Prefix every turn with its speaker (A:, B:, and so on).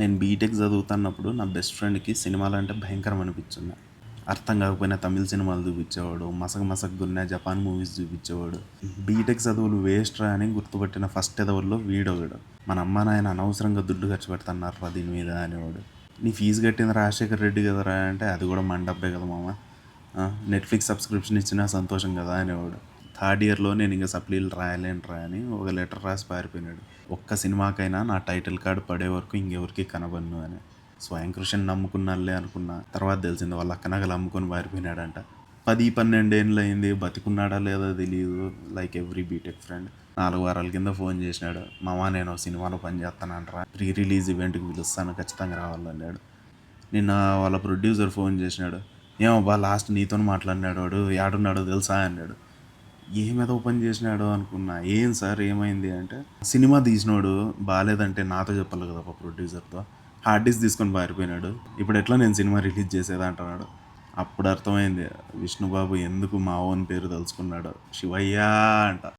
A: నేను బీటెక్ చదువుతున్నప్పుడు నా బెస్ట్ ఫ్రెండ్కి సినిమాలు అంటే భయంకరం అనిపించింది. అర్థం కాకపోయినా తమిళ సినిమాలు చూపించేవాడు, మసక మసకగున్న జపాన్ మూవీస్ చూపించేవాడు. బీటెక్ చదువులు వేస్ట్ రా అని గుర్తుపట్టిన ఫస్ట్ ఎదవల్లో వీడొకడు. మన అమ్మ నాయన అనవసరంగా దుడ్డు ఖర్చు పెడుతున్నారు రా దీని మీద అనేవాడు. నీ ఫీజు కట్టింది రాజశేఖర్ రెడ్డి కదరా అంటే అది కూడా మన డబ్బే కదా మామ, నెట్ఫ్లిక్స్ సబ్స్క్రిప్షన్ ఇచ్చినా సంతోషం కదా అనేవాడు. థర్డ్ ఇయర్లో నేను ఇంకా సప్లీలు రాయలేనురా అని ఒక లెటర్ రాసి పారిపోయినాడు. ఒక్క సినిమాకైనా నా టైటిల్ కార్డు పడే వరకు ఇంకెవరికి కనబడను అని. స్వయం కృషిని నమ్ముకున్నాళ్ళే అనుకున్నా. తర్వాత తెలిసింది వాళ్ళ అక్కనగలు అమ్ముకొని పారిపోయినాడంట. 10-12 ఏళ్ళు అయింది, బతికున్నాడా లేదా తెలియదు. లైక్ ఎవ్రీ బీటెక్ ఫ్రెండ్ 4 వారాల కింద ఫోన్ చేసినాడు. మామ నేను సినిమాలో పని చేస్తానంటరా, ప్రీ రిలీజ్ ఈవెంట్కి పిలుస్తాను, ఖచ్చితంగా రావాలన్నాడు. నిన్న వాళ్ళ ప్రొడ్యూసర్ ఫోన్ చేసినాడు. ఏమబ్బా లాస్ట్ నీతో మాట్లాడినాడు వాడు, ఏడున్నాడో తెలుసా అన్నాడు. ఏమేదో పని చేసినాడో అనుకున్నా. ఏం సార్ ఏమైంది అంటే, సినిమా తీసినాడు బాగాలేదంటే నాతో చెప్పాలి కదా ప్రొడ్యూసర్తో, హార్డ్ డిస్క్ తీసుకొని పారిపోయినాడు, ఇప్పుడు ఎట్లా నేను సినిమా రిలీజ్ చేసేది అంటున్నాడు. అప్పుడు అర్థమైంది విష్ణుబాబు ఎందుకు మా ఓన్ పేరు తలుచుకున్నాడు, శివయ్య అంట.